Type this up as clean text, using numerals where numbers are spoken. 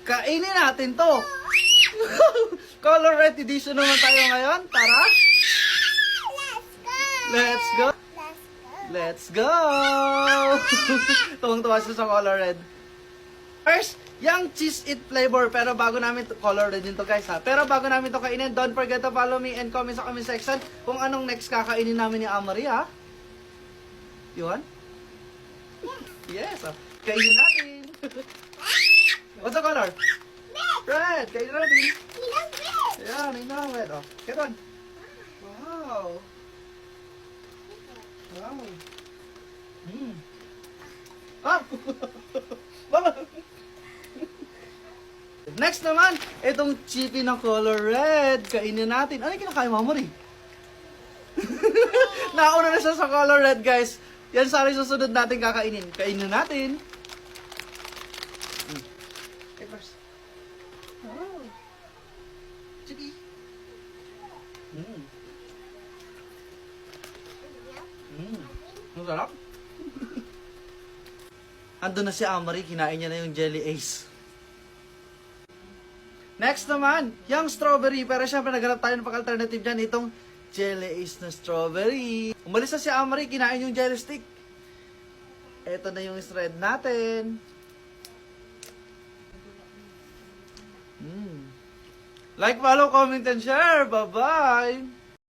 Kainin natin to. Color red edition naman tayo ngayon. Tara. Let's go. Let's go. Tuwang-tuwa siya sa color red. First, yung cheese it flavor. Pero bago namin color red din to guys ha. Pero bago namin to kainin, don't forget to follow me and comment sa comment section kung anong next kakainin namin ni Amory ha. You want? Yes. Kainin natin. What's the color? Red. Kainin natin. Ayan, inang red. Oh, get on. Wow. Wow. Ah! Mama! Next naman, itong chippy na color red. Kainin natin. Ano yung kinakain mo, Amory? Nauna na siya sa color red, guys. Yan sana yung susunod natin kakainin. Kainin natin. Okay, first. Wow. Chippy. Ang sarap. Ando na si Amory, kinain niya na yung Jelly Ace. Next naman, yung strawberry. Pero syempre, naghanap tayo ng pang-alternative dyan. Itong Jelly Ace na strawberry. Umalis na si Amory, kinain yung jelly stick. Ito na yung red natin. Like, follow, comment, and share. Bye-bye!